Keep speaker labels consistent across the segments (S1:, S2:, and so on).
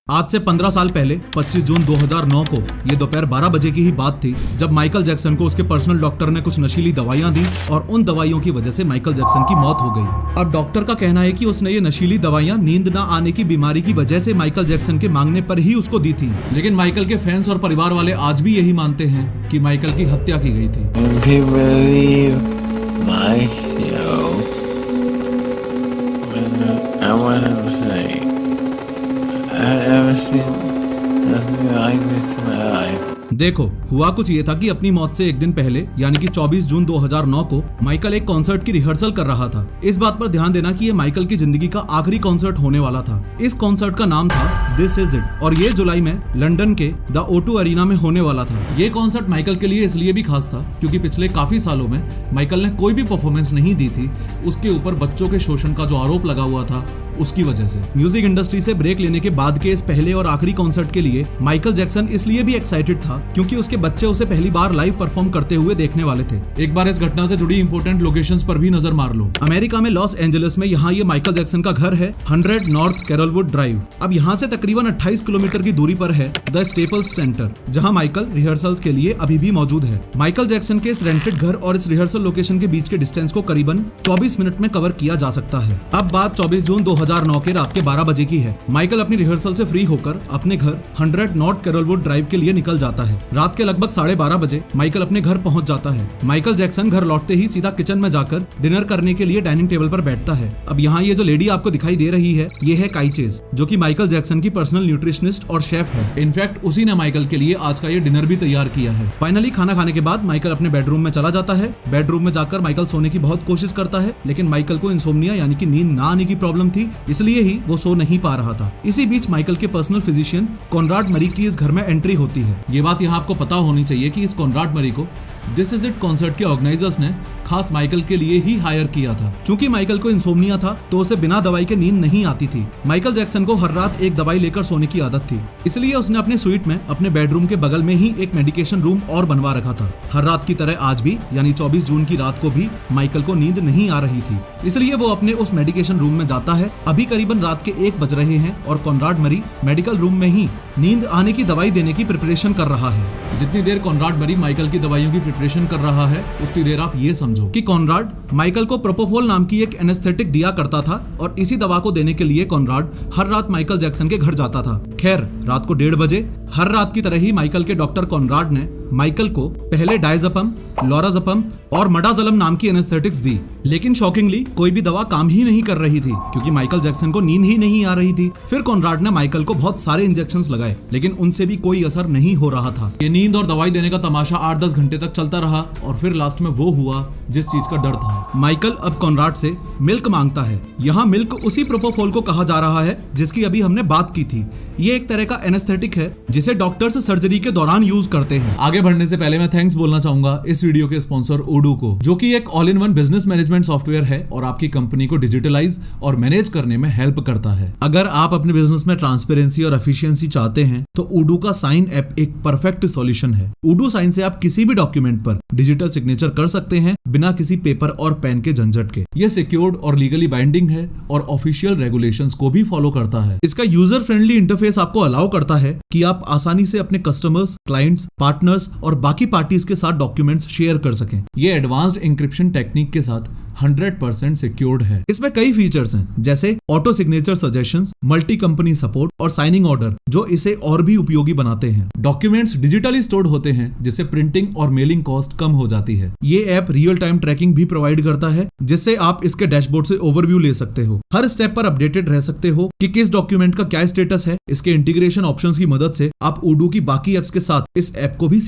S1: आज से 15 साल पहले 25 जून 2009 को ये दोपहर 12 बजे की ही बात थी जब माइकल जैक्सन को उसके पर्सनल डॉक्टर ने कुछ नशीली दवाइयां दी और उन दवाइयों की वजह से माइकल जैक्सन की मौत हो गई। अब डॉक्टर का कहना है कि उसने ये नशीली दवाइयां नींद ना आने की बीमारी की वजह से माइकल जैक्सन के मांगने पर ही उसको दी थी, लेकिन माइकल के फैंस और परिवार वाले आज भी यही मानते हैं कि माइकल की हत्या की गई थी। देखो, हुआ कुछ ये था कि अपनी मौत से एक दिन पहले यानी कि 24 जून 2009 को माइकल एक कॉन्सर्ट की रिहर्सल कर रहा था। इस बात पर ध्यान देना कि ये माइकल की जिंदगी का आखिरी कॉन्सर्ट होने वाला था। इस कॉन्सर्ट का नाम था दिस इज इट और ये जुलाई में लंदन के द O2 अरीना में होने वाला था। ये कॉन्सर्ट माइकल के लिए इसलिए भी खास था क्योंकि पिछले काफी सालों में माइकल ने कोई भी परफॉर्मेंस नहीं दी थी। उसके ऊपर बच्चों के शोषण का जो आरोप लगा हुआ था उसकी वजह से। म्यूजिक इंडस्ट्री से ब्रेक लेने के बाद के इस पहले और आखिरी कॉन्सर्ट के लिए माइकल जैक्सन इसलिए भी एक्साइटेड था क्योंकि उसके बच्चे उसे पहली बार लाइव परफॉर्म करते हुए देखने वाले थे। एक बार इस घटना से जुड़ी इंपॉर्टेंट लोकेशंस पर भी नजर मार लो। अमेरिका में लॉस एंजलिस में यहाँ ये माइकल जैक्सन का घर है 100 नॉर्थ कैरलवुड ड्राइव। अब यहाँ से तकरीबन 28 किलोमीटर की दूरी पर है द स्टेपल्स सेंटर, जहाँ माइकल रिहर्सल्स के लिए अभी भी मौजूद है। माइकल जैक्सन के इस रेंटेड घर और इस रिहर्सल लोकेशन के बीच के डिस्टेंस को करीबन 24 मिनट में कवर किया जा सकता है। अब बात 24 जून 2009 के रात के 12 बजे की है। माइकल अपनी रिहर्सल से फ्री होकर अपने घर 100 नॉर्थ कैरलवुड ड्राइव के लिए निकल जाता है। रात के लगभग 12:30 बजे माइकल अपने घर पहुंच जाता है। माइकल जैक्सन घर लौटते ही सीधा किचन में जाकर डिनर करने के लिए डाइनिंग टेबल पर बैठता है। अब यहाँ ये जो लेडी आपको दिखाई दे रही है ये है काई चेज, जो कि माइकल जैक्सन की पर्सनल न्यूट्रिशनिस्ट और शेफ है। इनफैक्ट उसी ने माइकल के लिए आज का ये डिनर भी तैयार किया है। फाइनली खाना खाने के बाद माइकल अपने बेडरूम में चला जाता है। बेडरूम में जाकर माइकल सोने की बहुत कोशिश करता है, लेकिन माइकल को इंसोम्निया यानी कि नींद ना आने की प्रॉब्लम थी, इसलिए ही वो सो नहीं पा रहा था। इसी बीच माइकल के पर्सनल फिजिशियन कॉनराड मरी की इस घर में एंट्री होती है। ये बात यहाँ आपको पता होनी चाहिए कि इस कॉनराड मरी को दिस इज इट कॉन्सर्ट के ऑर्गेनाइजर्स ने खास माइकल के लिए ही हायर किया था। चूंकि माइकल को इंसोम्निया था तो उसे बिना दवाई के नींद नहीं आती थी। माइकल जैक्सन को हर रात एक दवाई लेकर सोने की आदत थी, इसलिए उसने अपने स्वीट में अपने बेडरूम के बगल में ही एक मेडिकेशन रूम और बनवा रखा था। हर रात की तरह आज भी यानी 24 जून की रात को भी माइकल को नींद नहीं आ रही थी, इसलिए वो अपने उस मेडिकेशन रूम में जाता है। अभी करीबन रात के 1 बज रहे हैं और कॉनराड मरी मेडिकल रूम में ही नींद आने की दवाई देने की प्रिपरेशन कर रहा है। जितनी देर कॉनराड मरी माइकल की दवाइयों की प्रिपरेशन कर रहा है उतनी देर आप ये समझो कि कॉनराड माइकल को प्रोपोफोल नाम की एक एनेस्थेटिक दिया करता था और इसी दवा को देने के लिए कॉनराड हर रात माइकल जैक्सन के घर जाता था। खैर, रात को 1:30 बजे हर रात की तरह ही माइकल के डॉक्टर कॉनराड ने माइकल को पहले डायज़ेपम, लोराज़ेपम और मडाज़ोलम नाम की एनेस्थेटिक्स दी, लेकिन शॉकिंगली कोई भी दवा काम ही नहीं कर रही थी क्योंकि माइकल जैक्सन को नींद ही नहीं आ रही थी। फिर कॉनराड ने माइकल को बहुत सारे इंजेक्शंस लगाए, लेकिन उनसे भी कोई असर नहीं हो रहा था। ये नींद और दवाई देने का तमाशा 8-10 घंटे तक चलता रहा और फिर लास्ट में वो हुआ जिस चीज का डर था। माइकल अब कॉनराड से मिल्क मांगता है। यहाँ मिल्क उसी प्रोपोफोल को कहा जा रहा है जिसकी अभी हमने बात की थी। ये एक तरह का एनेस्थेटिक है जिसे डॉक्टर्स सर्जरी के दौरान यूज करते हैं। आगे बढ़ने से पहले मैं थैंक्स बोलना चाहूंगा इस वीडियो के स्पॉन्सर ओडू को, जो कि एक all in one business management software है और आपकी कंपनी को डिजिटलाइज और मैनेज करने में हेल्प करता है। अगर आप अपने बिजनेस में ट्रांसपेरेंसी और एफिशिएंसी चाहते हैं तो ओडू का साइन ऐप एक परफेक्ट सॉल्यूशन है। ओडू साइन से आप किसी भी डॉक्यूमेंट पर डिजिटल सिग्नेचर कर सकते हैं बिना किसी पेपर और पेन के झंझट के। ये सिक्योर्ड और लीगली बाइंडिंग है और ऑफिशियल रेगुलेशंस को भी फॉलो करता है। इसका यूजर फ्रेंडली इंटरफेस आपको अलाउ करता है कि आप आसानी से अपने कस्टमर्स, क्लाइंट्स, पार्टनर्स और बाकी पार्टीज के साथ डॉक्यूमेंट्स शेयर कर सकें। ये एडवांस्ड इंक्रिप्शन टेक्निक के साथ 100% सिक्योर्ड है। इसमें कई फीचर्स हैं जैसे auto signature suggestions, multi company support और साइनिंग ऑर्डर, जो इसे और भी उपयोगी बनाते हैं। डॉक्यूमेंट्स डिजिटली स्टोर्ड होते हैं जिससे प्रिंटिंग और मेलिंग कॉस्ट कम हो जाती है। ये ऐप रियल टाइम ट्रैकिंग भी प्रोवाइड करता है जिससे आप इसके डैशबोर्ड से ओवरव्यू ले सकते हो। हर स्टेप पर अपडेटेड रह सकते हो कि किस डॉक्यूमेंट का क्या स्टेटस है। इसके इंटीग्रेशन ऑप्शंस की मदद से आप ओडू की बाकी एप्स के साथ इस ऐप को भी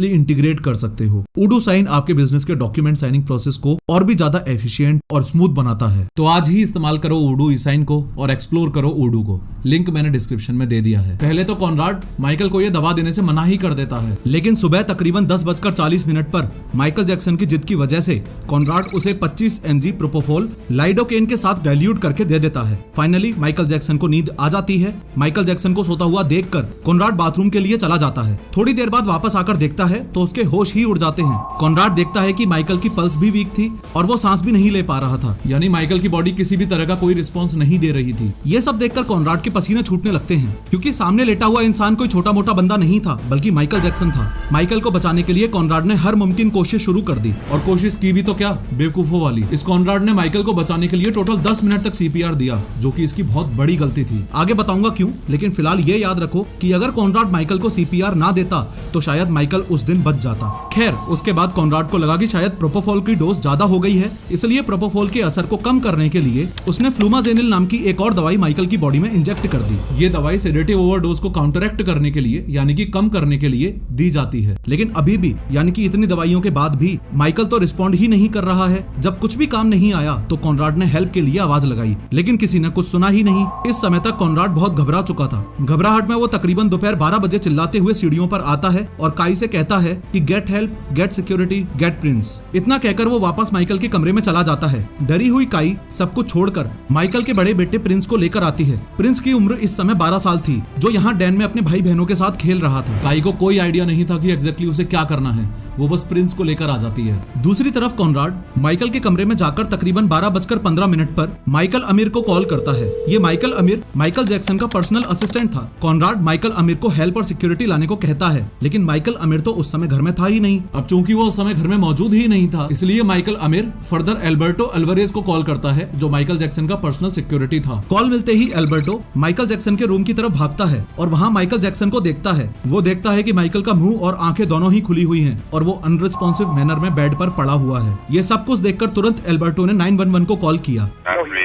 S1: इंटीग्रेट कर सकते हो। ओडू साइन आपके बिजनेस के डॉक्यूमेंट साइनिंग प्रोसेस को और भी ज्यादा एफिशिएंट और स्मूथ बनाता है। तो आज ही इस्तेमाल करो ओडू ई साइन को और एक्सप्लोर करो ओडू को। लिंक मैंने डिस्क्रिप्शन में दे दिया है। पहले तो कॉनराड माइकल को यह दवा देने से मना ही कर देता है, लेकिन सुबह तकरीबन 10:40 पर माइकल जैक्सन की जिद की वजह से कॉनराड उसे 25 mg प्रोपोफोल लाइडोकेन के साथ डाइल्यूट करके दे देता है। फाइनली माइकल जैक्सन को नींद आ जाती है। माइकल जैक्सन को सोता हुआ देखकर कॉनराड बाथरूम के लिए चला जाता है। थोड़ी देर बाद वापस आकर देखता है तो उसके होश ही उड़ जाते हैं। कॉनराड देखता है कि माइकल की पल्स भी वीक थी और वो सांस भी नहीं ले पा रहा था, यानी माइकल की बॉडी किसी भी तरह का कोई रिस्पॉन्स नहीं दे रही थी। ये सब देखकर कॉनराड के पसीने छूटने लगते हैं, क्योंकि सामने लेटा हुआ इंसान कोई छोटा मोटा बंदा नहीं था, बल्कि माइकल जैक्सन था। माइकल को बचाने के लिए कॉनराड ने हर मुमकिन कोशिश शुरू कर दी, और कोशिश की भी तो क्या, बेवकूफों वाली। इस कॉनराड ने माइकल को बचाने के लिए टोटल 10 मिनट तक सीपीआर दिया, जो कि इसकी बहुत बड़ी गलती थी। आगे बताऊंगा क्यों, लेकिन फिलहाल ये याद रखो कि अगर कॉनराड माइकल को सीपीआर ना देता तो शायद माइकल उस दिन बच जाता। खैर, उसके बाद कॉनराड को लगा कि शायद प्रोपोफॉल की डोज ज्यादा हो गई है, इसलिए प्रोपोफॉल के असर को कम करने के लिए उसने फ्लूमाजेनिल नाम की एक और दवाई माइकल की बॉडी में इंजेक्ट कर दी। ये दवाई सेडेटिव ओवरडोज को काउंटरैक्ट करने के लिए, यानी कि कम करने के लिए दी जाती है। लेकिन अभी भी, यानी कि इतनी दवाइयों के बाद भी माइकल तो रिस्पॉन्ड ही नहीं कर रहा है। जब कुछ भी काम नहीं आया तो कॉनराड ने हेल्प के लिए आवाज लगाई, लेकिन किसी ने कुछ सुना ही नहीं। इस समय तक कॉनराड बहुत घबरा चुका था। घबराहट में वो तकरीबन दोपहर 12 बजे चिल्लाते हुए सीढ़ियों पर आता है और काई से कहता है कि get help, get security, get Prince. इतना कहकर वो वापस माइकल के कमरे में चला जाता है। डरी हुई काई सब कुछ छोड़कर माइकल के बड़े बेटे प्रिंस को लेकर आती है। प्रिंस की उम्र इस समय 12 साल थी, जो यहाँ डैन में अपने भाई बहनों के साथ खेल रहा था। काई को कोई आइडिया नहीं था कि एग्जैक्टली उसे क्या करना है, वो बस प्रिंस को लेकर आ जाती है। दूसरी तरफ कॉनराड माइकल के कमरे में जाकर तकरीबन 12:15 पर माइकल अमीर को कॉल करता है। ये माइकल अमीर माइकल जैक्सन का पर्सनल असिस्टेंट था। कॉनराड माइकल अमीर को हेल्प और सिक्योरिटी लाने को कहता है, लेकिन माइकल अमीर तो उस समय घर में था ही नहीं। अब चूंकि वो उस समय घर में मौजूद ही नहीं था, इसलिए माइकल अमीर फर्दर एल्बर्टो अल्वारेज को कॉल करता है, जो माइकल जैक्सन का पर्सनल सिक्योरिटी था। कॉल मिलते ही एल्बर्टो माइकल जैक्सन के रूम की तरफ भागता है और वहाँ माइकल जैक्सन को देखता है। वो देखता है कि माइकल का मुंह और आंखें दोनों ही खुली हुई हैं और वो अनरिस्पॉन्सिव मैनर में बेड पर पड़ा हुआ है। ये सब कुछ देखकर तुरंत एल्बर्टो ने 911 को कॉल किया।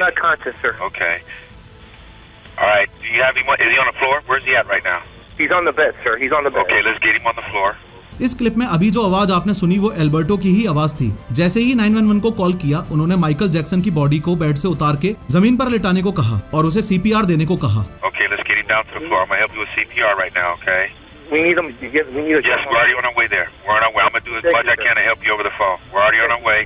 S2: Not conscious, sir.
S3: Okay. All right. Do you have him? Is he on the floor? Where's he at right now?
S2: He's on the bed, sir. He's on the bed.
S3: Okay, let's get him on the floor.
S1: इस clip में अभी जो आवाज आपने सुनी वो Alberto की ही आवाज थी। जैसे ही 911 को कॉल किया, उन्होंने माइकल जैक्सन की बॉडी को बेड से उतार के जमीन पर लेटाने को कहा और उसे सीपीआर देने को कहा।
S3: Okay, let's get him down to the floor. I'm gonna help you with CPR right now. Okay.
S2: We need him. Yes, we need a.
S3: Yes, we're already on our way there. We're on our way. I'm gonna do as much I can to help you over the phone. We're already on our way.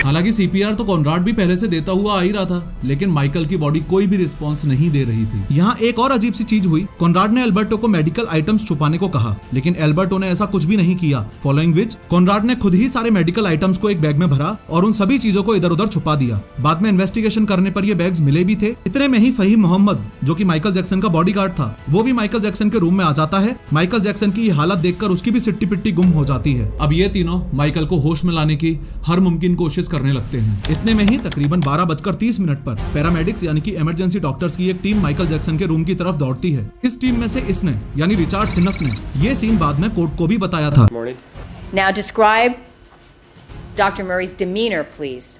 S1: हालांकि CPR तो Conrad भी पहले से देता हुआ आ ही रहा था, लेकिन माइकल की बॉडी कोई भी रिस्पॉन्स नहीं दे रही थी। यहाँ एक और अजीब सी चीज हुई। कॉनराड ने एल्बर्टो को मेडिकल आइटम्स छुपाने को कहा, लेकिन एल्बर्टो ने ऐसा कुछ भी नहीं किया। फॉलोइंग विच कॉनराड ने खुद ही सारे मेडिकल आइटम्स को एक बैग में भरा और उन सभी चीजों को इधर उधर छुपा दिया। बाद में इन्वेस्टिगेशन करने पर ये बैग्स मिले भी थे। इतने में ही फहीम मोहम्मद, जो कि माइकल जैक्सन का बॉडीगार्ड था, वो भी माइकल जैक्सन के रूम में आ जाता है। माइकल जैक्सन की हालत देखकर उसकी भी सिट्टी पिट्टी गुम हो जाती है। अब ये तीनों माइकल को होश में लाने की हर मुमकिन कोशिश करने लगते हैं। इतने में ही तकरीबन 12:30 पर पैरामेडिक्स यानी कि इमरजेंसी डॉक्टर्स की एक टीम माइकल जैक्सन के रूम की तरफ दौड़ती है। इस टीम में से इसने यानी रिचार्ड सिनफ ने ये सीन बाद में कोर्ट को भी बताया था।
S4: Now describe Dr. Murray's demeanor, please.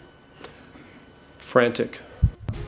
S5: Frantic.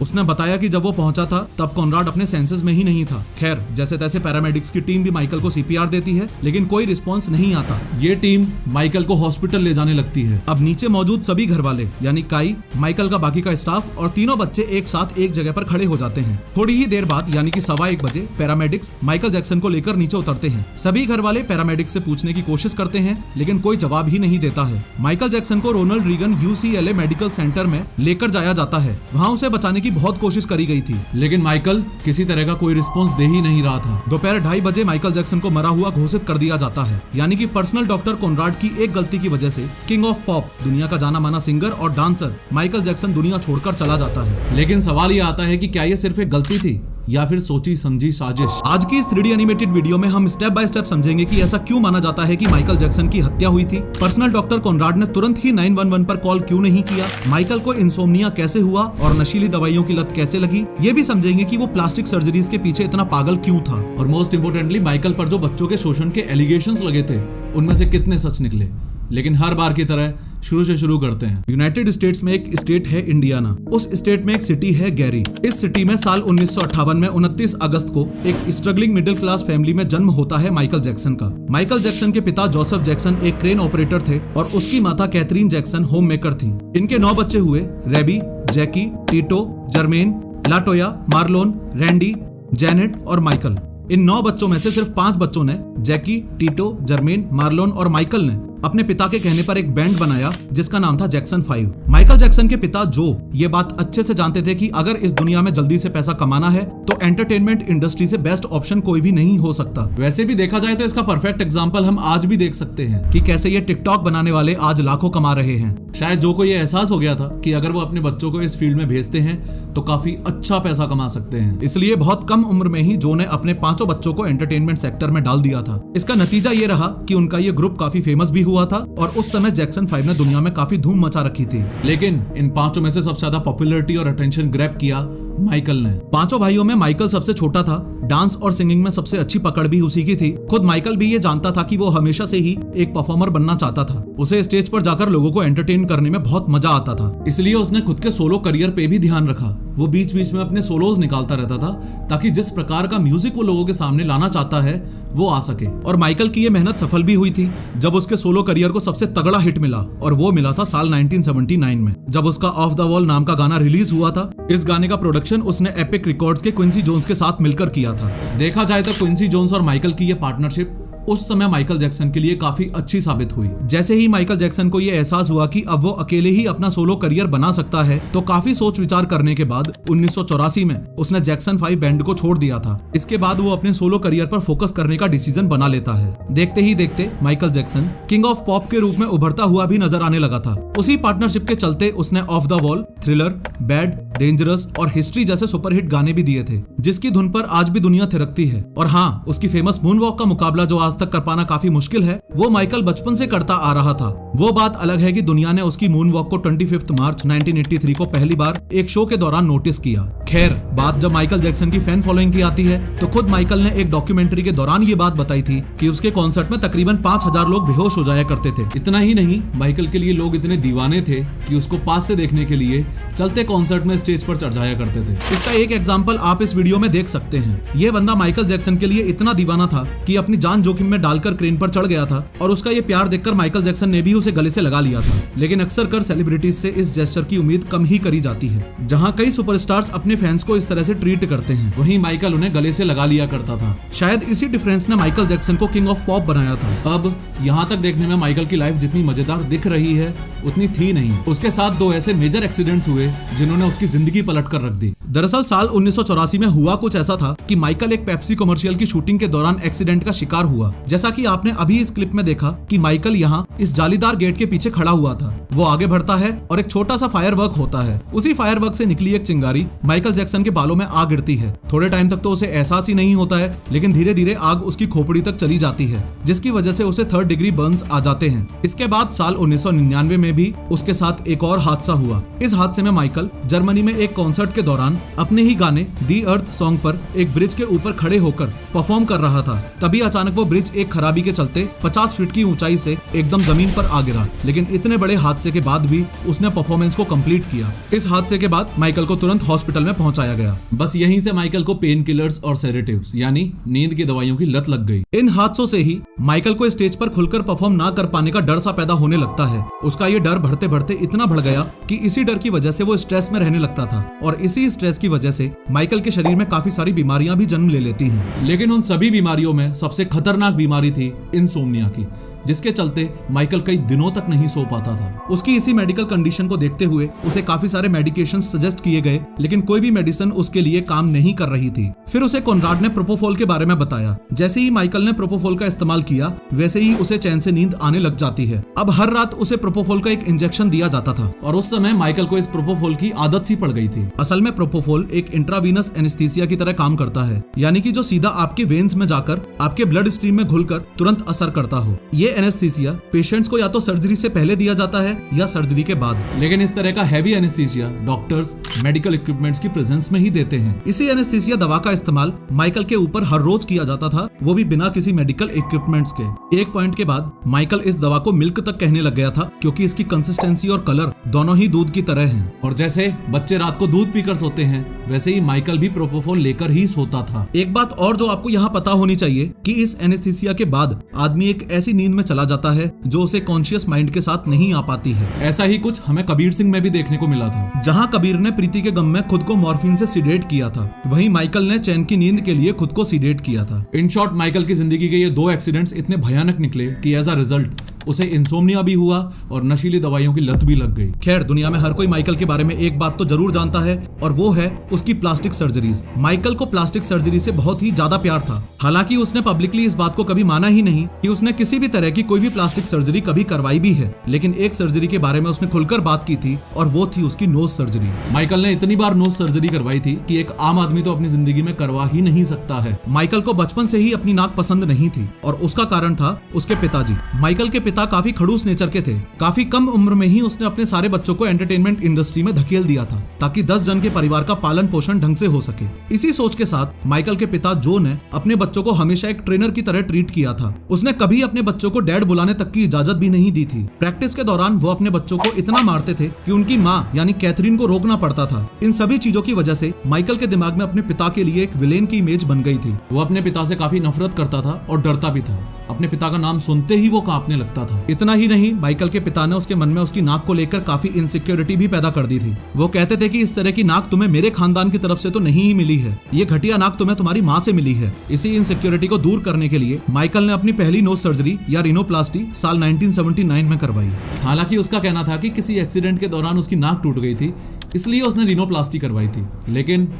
S1: उसने बताया कि जब वो पहुंचा था तब कॉनराड अपने सेंसेस में ही नहीं था। खैर, जैसे तैसे पैरामेडिक्स की टीम भी माइकल को सीपीआर देती है, लेकिन कोई रिस्पांस नहीं आता। ये टीम माइकल को हॉस्पिटल ले जाने लगती है। अब नीचे मौजूद सभी घर वाले यानी काई, माइकल का बाकी का स्टाफ और तीनों बच्चे एक साथ एक जगह पर खड़े हो जाते हैं। थोड़ी ही देर बाद यानी कि 1:15 बजे पैरामेडिक्स माइकल जैक्सन को लेकर नीचे उतरते हैं। सभी घर वाले पैरामेडिक्स से पूछने की कोशिश करते हैं, लेकिन कोई जवाब ही नहीं देता है। माइकल जैक्सन को Ronald Reagan UCLA medical centre में लेकर जाया जाता है। वहाँ उसे बचाने की बहुत कोशिश करी गई थी, लेकिन माइकल किसी तरह का कोई रिस्पॉन्स दे ही नहीं रहा था। दोपहर 2:30 बजे माइकल जैक्सन को मरा हुआ घोषित कर दिया जाता है, यानी कि पर्सनल डॉक्टर कॉनराड की एक गलती की वजह से किंग ऑफ पॉप, दुनिया का जाना माना सिंगर और डांसर माइकल जैक्सन दुनिया छोड़कर चला जाता है। लेकिन सवाल ये आता है कि क्या ये सिर्फ एक गलती थी या फिर सोची समझी साजिश। आज की इस 3D एनिमेटेड वीडियो में हम स्टेप बाय स्टेप समझेंगे कि ऐसा क्यों माना जाता है कि माइकल जैक्सन की हत्या हुई थी। पर्सनल डॉक्टर कॉनराड ने तुरंत ही 911 पर कॉल क्यों नहीं किया, माइकल को इंसोम्निया कैसे हुआ और नशीली दवाइयों की लत कैसे लगी। ये भी समझेंगे कि वो प्लास्टिक सर्जरीज के पीछे इतना पागल क्यों था, और मोस्ट इम्पोर्टेंटली माइकल पर जो बच्चों के शोषण के एलिगेशंस लगे थे उनमें से कितने सच निकले। लेकिन हर बार की तरह शुरू से शुरू करते हैं। यूनाइटेड स्टेट्स में एक स्टेट है इंडियाना। उस स्टेट में एक सिटी है गैरी। इस सिटी में साल 1958 में 29 अगस्त को एक स्ट्रगलिंग मिडिल क्लास फैमिली में जन्म होता है माइकल जैक्सन का। माइकल जैक्सन के पिता जोसेफ जैक्सन एक क्रेन ऑपरेटर थे और उसकी माता कैथरीन जैक्सन होम मेकर थी। इनके 9 बच्चे हुए, Rebbie, Jackie, Tito, Jermaine, La Toya, Marlon, Randy, Janet और माइकल। इन 9 बच्चों में से सिर्फ 5 बच्चों ने, जैकी, टीटो, जर्मेन, मार्लोन और माइकल ने अपने पिता के कहने पर एक बैंड बनाया जिसका नाम था जैक्सन 5। माइकल जैक्सन के पिता जो ये बात अच्छे से जानते थे कि अगर इस दुनिया में जल्दी से पैसा कमाना है तो एंटरटेनमेंट इंडस्ट्री से बेस्ट ऑप्शन कोई भी नहीं हो सकता। वैसे भी देखा जाए तो इसका परफेक्ट एग्जांपल हम आज भी देख सकते हैं कि कैसे ये टिकटॉक बनाने वाले आज लाखों कमा रहे हैं। शायद जो को ये एहसास हो गया था कि अगर वो अपने बच्चों को इस फील्ड में भेजते हैं तो काफी अच्छा पैसा कमा सकते हैं, इसलिए बहुत कम उम्र में ही जो ने अपने 5 बच्चों को एंटरटेनमेंट सेक्टर में डाल दिया था। इसका नतीजा ये रहा कि उनका ये ग्रुप काफी फेमस भी हुआ था और उस समय जैक्सन 5 ने दुनिया में काफी धूम मचा रखी थी। लेकिन इन 5 में से सबसे ज्यादा पॉपुलैरिटी और अटेंशन ग्रैब किया माइकल ने। 5 भाइयों में माइकल सबसे छोटा था। डांस और सिंगिंग में सबसे अच्छी पकड़ भी उसी की थी। खुद माइकल भी ये जानता था कि वो हमेशा से ही एक परफॉर्मर बनना चाहता था। उसे स्टेज पर जाकर लोगों को एंटरटेन करने में बहुत मजा आता था, इसलिए उसने खुद के सोलो करियर पे भी ध्यान रखा। वो बीच बीच में अपने सोलोज निकालता रहता था ताकि जिस प्रकार का म्यूजिक वो लोगों के सामने लाना चाहता है वो आ सके। और माइकल की ये मेहनत सफल भी हुई थी जब उसके सोलो करियर को सबसे तगड़ा हिट मिला, और वो मिला था साल 1979 में जब उसका ऑफ द वॉल नाम का गाना रिलीज हुआ था। इस गाने का प्रोडक्शन उसने एपिक रिकॉर्ड्स के क्विंसी जोन्स के साथ मिलकर किया था। देखा जाए तो क्विंसी जोन्स और माइकल की ये पार्टनरशिप उस समय माइकल जैक्सन के लिए काफी अच्छी साबित हुई। जैसे ही माइकल जैक्सन को यह एहसास हुआ कि अब वो अकेले ही अपना सोलो करियर बना सकता है तो काफी सोच विचार करने के बाद 1984 में उसने जैक्सन 5 बैंड को छोड़ दिया था। इसके बाद वो अपने सोलो करियर पर फोकस करने का डिसीजन बना लेता है। देखते ही देखते Michael Jackson king of pop के रूप में उभरता हुआ भी नजर आने लगा था। उसी पार्टनरशिप के चलते उसने of the wall, thriller, bad, dangerous और हिस्ट्री जैसे सुपरहिट गाने भी दिए थे जिसकी धुन पर आज भी दुनिया थिरकती है। और हाँ, उसकी फेमस मून वॉक का मुकाबला जो आज तक कर पाना काफी मुश्किल है, वो माइकल बचपन से करता आ रहा था। वो बात अलग है कि दुनिया ने उसकी मून वॉक को 25 मार्च 1983 को पहली बार एक शो के दौरान नोटिस किया। खैर, बात जब माइकल जैक्सन की फैन फॉलोइंग की आती है तो खुद माइकल ने एक डॉक्यूमेंट्री के दौरान ये बात बताई थी कि उसके कॉन्सर्ट में तकरीबन 5000 लोग बेहोश हो जाया करते थे। इतना ही नहीं, माइकल के लिए लोग इतने दीवाने थे कि उसको पास से देखने के लिए चलते कॉन्सर्ट में स्टेज पर चढ़ जाया करते थे। इसका एक एग्जाम्पल आप इस वीडियो में देख सकते हैं। ये बंदा माइकल जैक्सन के लिए इतना दीवाना था कि अपनी जान जोखिम में डालकर क्रेन पर चढ़ गया था, और उसका ये प्यार देखकर माइकल जैक्सन ने भी उसे गले से लगा लिया था। लेकिन अक्सर कर सेलिब्रिटीज से इस जेस्चर की उम्मीद कम ही करी जाती है। जहां कई सुपरस्टार्स अपने फैंस को इस तरह से ट्रीट करते हैं, वहीं माइकल उन्हें गले से लगा लिया करता था। शायद इसी डिफरेंस ने माइकल जैक्सन को किंग ऑफ पॉप बनाया था। अब यहाँ तक देखने में माइकल की लाइफ जितनी मजेदार दिख रही है उतनी थी नहीं। उसके साथ 2 ऐसे मेजर एक्सीडेंट्स हुए जिन्होंने उसकी जिंदगी पलट कर रख दी। दरअसल साल 1984 में हुआ कुछ ऐसा था कि माइकल एक पेप्सी कमर्शियल की शूटिंग के दौरान एक्सीडेंट का शिकार हुआ। जैसा कि आपने अभी इस क्लिप में देखा कि माइकल यहाँ इस जालीदार गेट के पीछे खड़ा हुआ था। वो आगे बढ़ता है और एक छोटा सा फायरवर्क होता है। उसी फायरवर्क से निकली एक चिंगारी माइकल जैक्सन के बालों में आ गिरती है। थोड़े टाइम तक तो उसे एहसास ही नहीं होता है, लेकिन धीरे धीरे आग उसकी खोपड़ी तक चली जाती है, जिसकी वजह से उसे 3rd डिग्री बर्न्स आ जाते हैं। इसके बाद साल 1999 में भी उसके साथ एक और हादसा हुआ। इस हादसे में माइकल जर्मनी में एक कॉन्सर्ट के दौरान अपने ही गाने दी अर्थ सॉन्ग पर एक ब्रिज के ऊपर खड़े होकर परफॉर्म कर रहा था। तभी अचानक वो ब्रिज एक खराबी के चलते 50 फीट की ऊंचाई से एकदम जमीन पर आ गिरा। लेकिन इतने बड़े हादसे के बाद भी उसने परफॉर्मेंस को कंप्लीट किया। इस हादसे के बाद माइकल को तुरंत हॉस्पिटल में पहुंचाया गया। बस यहीं से माइकल को पेन किलर्स और सेडेटिव्स यानी नींद की दवाइयों की लत लग गई। इन हादसों से ही माइकल को स्टेज पर खुलकर परफॉर्म ना कर पाने का डर सा पैदा होने लगता है। उसका ये डर बढ़ते बढ़ते इतना बढ़ गया कि इसी डर की वजह से वो स्ट्रेस में रहने लगता था, और इसी स्ट्रेस की वजह से माइकल के शरीर में काफी सारी बीमारियां भी जन्म ले लेती हैं। लेकिन उन सभी बीमारियों में सबसे खतरनाक बीमारी थी इंसोम्निया की, जिसके चलते माइकल कई दिनों तक नहीं सो पाता था। उसकी इसी मेडिकल कंडीशन को देखते हुए उसे काफी सारे मेडिकेशन सजेस्ट किए गए, लेकिन कोई भी मेडिसिन उसके लिए काम नहीं कर रही थी। फिर उसे कॉनराड ने प्रोपोफॉल के बारे में बताया। जैसे ही माइकल ने प्रोपोफॉल का इस्तेमाल किया, वैसे ही उसे चैन से नींद आने लग जाती है। अब हर रात उसे प्रोपोफॉल का एक इंजेक्शन दिया जाता था, और उस समय माइकल को इस प्रोपोफॉल की आदत सी पड़ गई थी। असल में प्रोपोफॉल एक इंट्रावीनस एनेस्थीसिया की तरह काम करता है, यानी कि जो सीधा आपके वेन्स में जाकर आपके ब्लड स्ट्रीम में घुलकर तुरंत असर करता हो। ये एनेस्थीसिया पेशेंट्स को या तो सर्जरी से पहले दिया जाता है या सर्जरी के बाद। लेकिन इस तरह का heavy anaesthesia doctors medical equipments की प्रेजेंस में ही देते हैं। इसी एनेस्थीसिया दवा का इस्तेमाल माइकल के ऊपर हर रोज किया जाता था, वो भी बिना किसी मेडिकल इक्विपमेंट्स के। एक पॉइंट के बाद माइकल इस दवा को मिल्क तक कहने लग गया था, क्योंकि इसकी कंसिस्टेंसी और कलर दोनों ही दूध की तरह हैं। और जैसे बच्चे रात को दूध पीकर सोते हैं, वैसे ही माइकल भी प्रोपोफॉल लेकर ही सोता था। एक बात और जो आपको यहाँ पता होनी चाहिए कि इस एनेस्थीसिया के बाद आदमी एक ऐसी नींद में चला जाता है जो उसे कॉन्शियस माइंड के साथ नहीं आ पाती है। ऐसा ही कुछ हमें कबीर सिंह में भी देखने को मिला था, जहां कबीर ने प्रीति के गम में खुद को मॉर्फिन से सिडेट किया था, वहीं माइकल ने चैन की नींद के लिए खुद को सिडेट किया था। इन शॉर्ट, माइकल की जिंदगी के ये 2 एक्सीडेंट्स इतने भयानक निकले कि एज अ रिजल्ट उसे इंसोम्निया भी हुआ और नशीली दवाइयों की लत भी लग गई। खैर, दुनिया में हर कोई माइकल के बारे में एक बात तो जरूर जानता है और वो है उसकी प्लास्टिक सर्जरीज। माइकल को प्लास्टिक सर्जरी से बहुत ही ज्यादा प्यार था। हालांकि उसने पब्लिकली इस बात को कभी माना ही नहीं कि उसने किसी भी तरह की कोई भी प्लास्टिक सर्जरी कभी करवाई भी है, लेकिन एक सर्जरी के बारे में उसने खुलकर बात की थी और वो थी उसकी नोज सर्जरी। माइकल ने इतनी बार नोज सर्जरी करवाई थी कि एक आम आदमी तो अपनी जिंदगी में करवा ही नहीं सकता है। माइकल को बचपन से ही अपनी नाक पसंद नहीं थी और उसका कारण था उसके पिताजी। माइकल के पिता काफी खड़ूस नेचर के थे। काफी कम उम्र में ही उसने अपने सारे बच्चों को एंटरटेनमेंट इंडस्ट्री में धकेल दिया था ताकि 10 जन के परिवार का पालन पोषण ढंग से हो सके। इसी सोच के साथ माइकल के पिता जो ने अपने बच्चों को हमेशा एक ट्रेनर की तरह ट्रीट किया था। उसने कभी अपने बच्चों को डैड बुलाने तक की इजाजत भी नहीं दी थी। प्रैक्टिस के दौरान वो अपने बच्चों को इतना मारते थे कि उनकी माँ यानी कैथरीन को रोकना पड़ता था। इन सभी चीजों की वजह से माइकल के दिमाग में अपने पिता के लिए एक विलेन की इमेज बन गई थी। वो अपने पिता से काफी नफरत करता था और डरता भी था। अपने पिता का नाम सुनते ही वो कांपने लगता था। इतना ही नहीं, माइकल के पिता ने उसके मन में उसकी नाक को लेकर काफी इनसिक्योरिटी भी पैदा कर दी थी। वो कहते थे कि इस तरह की नाक तुम्हें मेरे खानदान की तरफ से तो नहीं ही मिली है, ये घटिया नाक तुम्हें तुम्हारी माँ से मिली है। इसी इनसिक्योरिटी को दूर करने के लिए माइकल ने अपनी पहली नोज सर्जरी या रिनोप्लास्टी साल 1979 में करवाई। हालांकि उसका कहना था कि किसी एक्सीडेंट के दौरान उसकी नाक टूट गई थी, इसलिए उसने रिनोप्लास्टी करवाई थी, लेकिन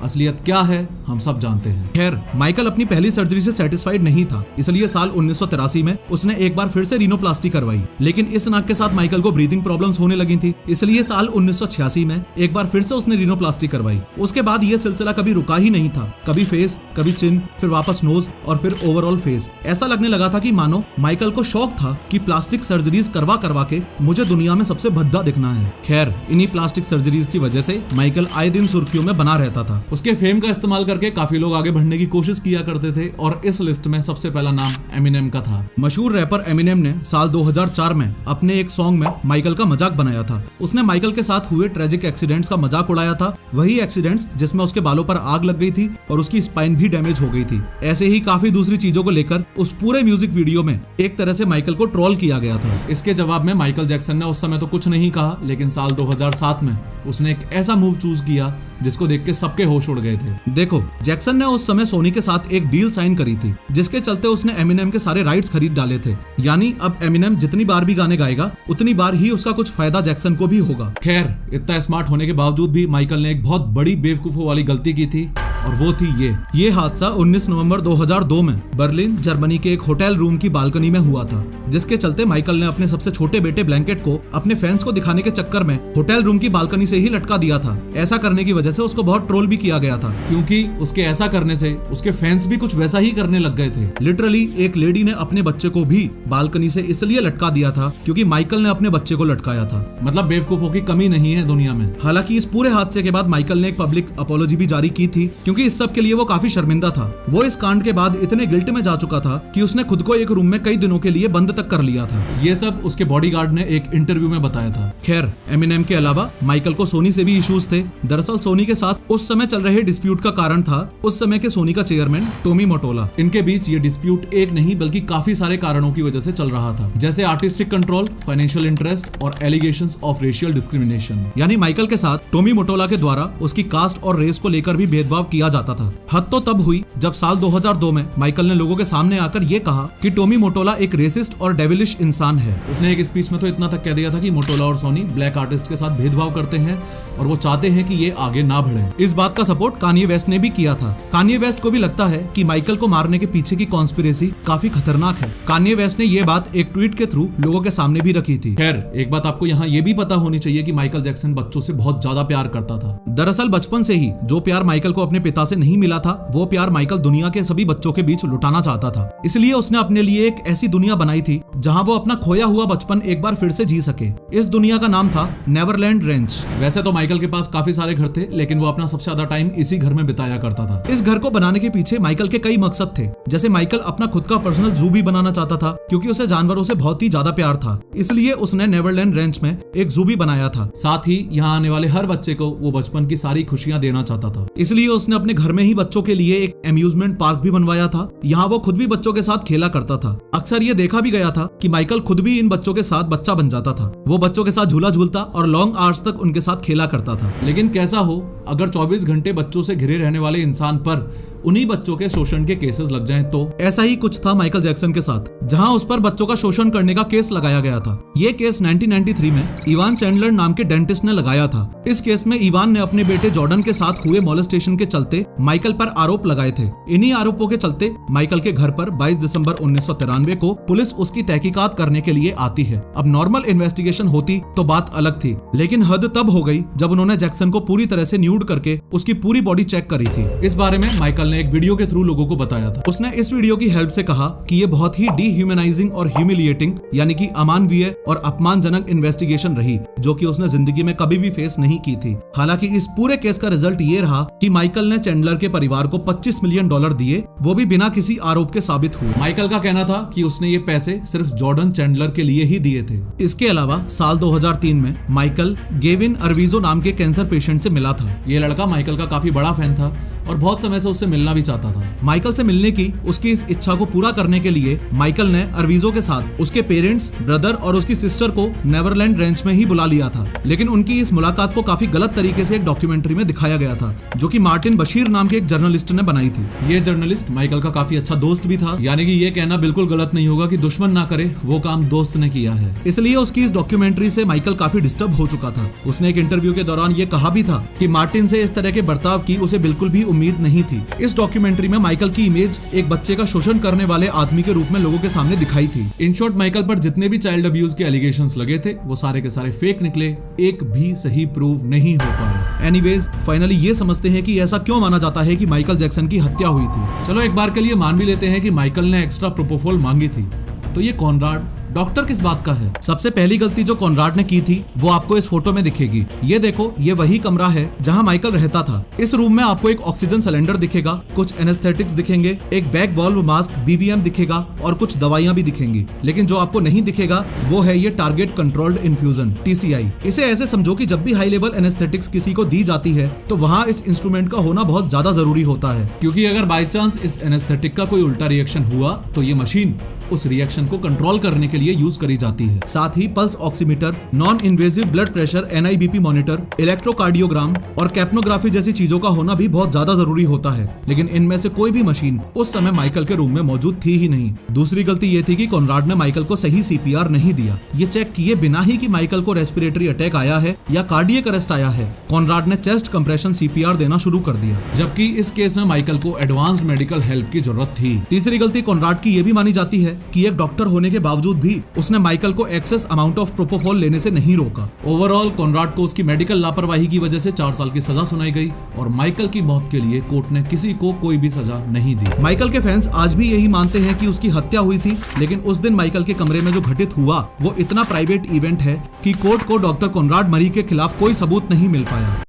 S1: असलियत क्या है हम सब जानते हैं। खैर, माइकल अपनी पहली सर्जरी से सेटिस्फाइड नहीं था, इसलिए साल 1983 में उसने एक बार फिर से रिनोप्लास्टी करवाई। लेकिन इस नाक के साथ माइकल को ब्रीदिंग प्रॉब्लम्स होने लगी थी, इसलिए साल 1986 में एक बार फिर से उसने रिनोप्लास्टी करवाई। उसके बाद ये सिलसिला कभी रुका ही नहीं था। कभी फेस, कभी चिन, फिर वापस नोज और फिर ओवरऑल फेस। ऐसा लगने लगा था कि मानो माइकल को शौक था कि प्लास्टिक सर्जरीज करवा करवा के मुझे दुनिया में सबसे भद्दा दिखना है। खैर, इन्हीं प्लास्टिक सर्जरीज की वजह से माइकल आए दिन सुर्खियों में बना रहता था। उसके फेम का इस्तेमाल करके काफी लोग आगे बढ़ने की कोशिश किया करते थे और इस लिस्ट में सबसे पहला नाम एमिनेम का था। मशहूर रैपर एमिनेम ने साल 2004 में अपने एक सॉन्ग में माइकल का मजाक बनाया था। उसने माइकल के साथ हुए ट्रेजिक एक्सीडेंट्स का मजाक उड़ाया था, वही एक्सीडेंट्स जिसमें उसके बालों पर आग लग गई थी और उसकी स्पाइन भी डैमेज हो गई थी। ऐसे ही काफी दूसरी चीजों को लेकर उस पूरे म्यूजिक वीडियो में एक तरह से माइकल को ट्रोल किया गया था। इसके जवाब में माइकल जैक्सन ने उस समय तो कुछ नहीं कहा, लेकिन साल 2007 में उसने एक ऐसा मूव चूज किया जिसको देख के सबके होश उड़ गए थे। देखो, जैक्सन ने उस समय सोनी के साथ एक डील साइन करी थी जिसके चलते उसने एमिनेम के सारे राइट्स खरीद डाले थे। यानी अब एमिनेम जितनी बार भी गाने गाएगा उतनी बार ही उसका कुछ फायदा जैक्सन को भी होगा। खैर, इतना स्मार्ट होने के बावजूद भी माइकल ने एक बहुत बड़ी बेवकूफों वाली गलती की थी और वो थी ये हादसा 19 नवंबर 2002 में बर्लिन, जर्मनी के एक होटल रूम की बालकनी में हुआ था, जिसके चलते माइकल ने अपने सबसे छोटे बेटे ब्लैंकेट को अपने फैंस को दिखाने के चक्कर में होटल रूम की बालकनी से ही लटका दिया था। ऐसा करने की वजह से उसको बहुत ट्रोल भी किया गया था, क्योंकि उसके ऐसा करने से उसके फैंस भी कुछ वैसा ही करने लग गए थे। लिटरली एक लेडी ने अपने बच्चे को भी बालकनी से इसलिए लटका दिया था क्योंकि माइकल ने अपने बच्चे को लटकाया था। मतलब बेवकूफों की कमी नहीं है दुनिया में। हालांकि इस पूरे हादसे के बाद माइकल ने एक पब्लिक अपॉलॉजी भी जारी की थी, क्योंकि इस सब के लिए वो काफी शर्मिंदा था। वो इस कांड के बाद इतने गिल्ट में जा चुका था कि उसने खुद को एक रूम में कई दिनों के लिए बंद तक कर लिया था। ये सब उसके बॉडीगार्ड ने एक इंटरव्यू में बताया था। खैर, एमिनेम के अलावा माइकल को सोनी से भी इश्यूज थे। दरअसल सोनी के साथ उस समय चल रहे डिस्प्यूट का कारण था उस समय के सोनी का चेयरमैन टोमी मोटोला। इनके बीच ये डिस्प्यूट एक नहीं बल्कि काफी सारे कारणों की वजह से चल रहा था, जैसे आर्टिस्टिक कंट्रोल, फाइनेंशियल इंटरेस्ट और एलिगेशंस ऑफ रेशियल डिस्क्रिमिनेशन। यानी माइकल के साथ टोमी मोटोला के द्वारा उसकी कास्ट और रेस को लेकर भी भेदभाव किया जाता था। हद तो तब हुई जब साल 2002 में माइकल ने लोगों के सामने आकर ये कहा कि टोमी मोटोला एक रेसिस्ट और डेविलिश इंसान है। उसने एक स्पीच में तो इतना तक कह दिया था कि मोटोला और सोनी ब्लैक आर्टिस्ट के साथ भेदभाव करते हैं और वो चाहते हैं कि ये आगे ना बढ़े। इस बात का सपोर्ट कान्ये वेस्ट ने भी किया था। कान्ये वेस्ट को भी लगता है कि माइकल को मारने के पीछे की कॉन्स्पिरेसी काफी खतरनाक है। कान्ये वेस्ट ने ये बात एक ट्वीट के थ्रू लोगों के सामने भी रखी थी। खैर, एक बात आपको यहाँ ये भी पता होनी चाहिए कि माइकल जैक्सन बच्चों से बहुत ज्यादा प्यार करता था। दरअसल बचपन से ही जो प्यार माइकल को अपने पिता से नहीं मिला था, वो प्यार माइकल दुनिया के सभी बच्चों के बीच लुटाना चाहता था। इसलिए उसने अपने लिए एक ऐसी दुनिया बनाई थी जहां वो अपना खोया हुआ बचपन एक बार फिर से जी सके। इस दुनिया का नाम था नेवरलैंड रेंच। वैसे तो माइकल के पास काफी सारे घर थे, लेकिन वो अपना सबसे ज्यादा टाइम इसी घर में बिताया करता था। इस घर को बनाने के पीछे माइकल के कई मकसद थे। जैसे माइकल अपना खुद का पर्सनल जू भी बनाना चाहता था, क्योंकि उसे जानवरों से बहुत ही ज्यादा प्यार था। इसलिए उसने नेवरलैंड रेंच में एक जू भी बनाया था। साथ ही यहाँ आने वाले हर बच्चे को वो बचपन की सारी खुशियां देना चाहता था। इसलिए उसने अपने घर में ही बच्चों के लिए एक अम्यूजमेंट पार्क भी बनवाया था। यहाँ वो खुद भी बच्चों के साथ खेला करता था। अक्सर ये देखा भी गया था कि माइकल खुद भी इन बच्चों के साथ बच्चा बन जाता था। वो बच्चों के साथ झूला झूलता और लॉन्ग आवर्स तक उनके साथ खेला करता था। लेकिन कैसा हो, अगर 24 घंटे बच्चों से घिरे रहने वाले इंसान पर उन्हीं बच्चों के शोषण के केसेस लग जाएं तो। ऐसा ही कुछ था माइकल जैक्सन के साथ, जहां उस पर बच्चों का शोषण करने का केस लगाया गया था। ये केस 1993 में इवान चैंडलर नाम के डेंटिस्ट ने लगाया था। इस केस में इवान ने अपने बेटे जॉर्डन के साथ हुए मॉलेस्टेशन के चलते माइकल पर आरोप लगाए थे। इन्हीं आरोपों के चलते माइकल के घर पर 22 दिसंबर 1993 को पुलिस उसकी तहकीकात करने के लिए आती है। अब नॉर्मल इन्वेस्टिगेशन होती तो बात अलग थी, लेकिन हद तब हो गई जब उन्होंने जैक्सन को पूरी तरह से न्यूड करके उसकी पूरी बॉडी चेक करी थी। इस बारे में माइकल ने एक वीडियो के थ्रू लोगों को बताया था। उसने इस वीडियो की हेल्प से कहा कि ये बहुत ही डिह्यूमनाइजिंग और ह्यूमिलिएटिंग यानी कि अमानवीय और अपमानजनक इन्वेस्टिगेशन रही, जो कि उसने जिंदगी में कभी भी फेस नहीं की थी। हालांकि इस पूरे केस का रिजल्ट ये रहा कि माइकल ने चैंडलर के परिवार को $25 मिलियन दिए, वो भी बिना किसी आरोप के साबित हुए। माइकल का कहना था कि उसने ये पैसे सिर्फ जॉर्डन चैंडलर के लिए ही दिए थे। इसके अलावा साल 2003 में माइकल गेविन अर्विजो नाम के कैंसर पेशेंट से मिला था। ये लड़का माइकल का काफी बड़ा फैन था और बहुत समय से उससे मिलना भी चाहता था। माइकल से मिलने की उसकी इस इच्छा को पूरा करने के लिए माइकल ने अर्विजो के साथ उसके पेरेंट्स, ब्रदर और उसकी सिस्टर को नेवरलैंड रेंच में ही बुला लिया था। लेकिन उनकी इस मुलाकात को काफी गलत तरीके से एक डॉक्यूमेंट्री में दिखाया गया था, जो कि मार्टिन बशीर नाम के एक जर्नलिस्ट ने बनाई थी। ये जर्नलिस्ट माइकल का काफी अच्छा दोस्त भी था, यानी कि ये कहना बिल्कुल गलत नहीं होगा कि दुश्मन ना करे वो काम दोस्त ने किया है। इसलिए उसकी इस डॉक्यूमेंट्री से माइकल काफी डिस्टर्ब हो चुका था। उसने एक इंटरव्यू के दौरान ये कहा भी था कि मार्टिन से इस तरह के बर्ताव की उसे बिल्कुल भी उम्मीद नहीं थी। इस डॉक्यूमेंट्री में माइकल की इमेज एक बच्चे का शोषण करने वाले आदमी के रूप में लोगों के सामने दिखाई थी। इन शॉर्ट माइकल पर जितने भी चाइल्ड अब्यूज के एलिगेशंस लगे थे वो सारे के सारे फेक निकले, एक भी सही प्रूव नहीं हो पाया। एनीवेज फाइनली ये समझते हैं कि ऐसा क्यों माना जाता है कि माइकल जैक्सन की हत्या हुई थी। चलो एक बार के लिए मान भी लेते हैं कि माइकल ने एक्स्ट्रा प्रोपोफॉल मांगी थी, तो ये कॉनराड डॉक्टर किस बात का है? सबसे पहली गलती जो कॉनराड ने की थी वो आपको इस फोटो में दिखेगी। ये देखो, ये वही कमरा है जहां माइकल रहता था। इस रूम में आपको एक ऑक्सीजन सिलेंडर दिखेगा, कुछ एनेस्थेटिक्स दिखेंगे, एक बैक वॉल्व मास्क BVM दिखेगा और कुछ दवाइयां भी दिखेंगी। लेकिन जो आपको नहीं दिखेगा वो है ये टारगेट कंट्रोल्ड इन्फ्यूजन TCI। इसे ऐसे समझो कि जब भी हाई लेवल एनेस्थेटिक्स किसी को दी जाती है तो वहाँ इस इंस्ट्रूमेंट का होना बहुत ज्यादा जरूरी होता है, क्योंकि अगर बाई चांस इस एनेस्थेटिक का कोई उल्टा रिएक्शन हुआ तो ये मशीन उस रिएक्शन को कंट्रोल करने के लिए यूज करी जाती है। साथ ही pulse oximeter, non invasive blood pressure NIBP monitor, electrocardiogram और कैप्नोग्राफी जैसी चीजों का होना भी बहुत ज्यादा जरूरी होता है। लेकिन इनमें से कोई भी मशीन उस समय माइकल के रूम में मौजूद थी ही नहीं। दूसरी गलती ये थी कि कॉनराड ने माइकल को सही CPR नहीं दिया। ये चेक किए बिना ही कि माइकल को रेस्पिरेटरी अटैक आया है या कार्डियक अरेस्ट आया है, कॉनराड ने चेस्ट कंप्रेशन CPR देना शुरू कर दिया, जबकि इस केस में माइकल को एडवांस्ड मेडिकल हेल्प की जरूरत थी। तीसरी गलती कॉनराड की ये भी मानी जाती है कि एक डॉक्टर होने के बावजूद भी उसने माइकल को एक्सेस अमाउंट ऑफ प्रोपोफॉल लेने से नहीं रोका। ओवरऑल कॉनराड को उसकी मेडिकल लापरवाही की वजह से 4 साल की सजा सुनाई गई और माइकल की मौत के लिए कोर्ट ने किसी को कोई भी सजा नहीं दी। माइकल के फैंस आज भी यही मानते हैं कि उसकी हत्या हुई थी, लेकिन उस दिन माइकल के कमरे में जो घटित हुआ वो इतना प्राइवेट इवेंट है कि कोर्ट को डॉक्टर कॉनराड मरी के खिलाफ कोई सबूत नहीं मिल पाया।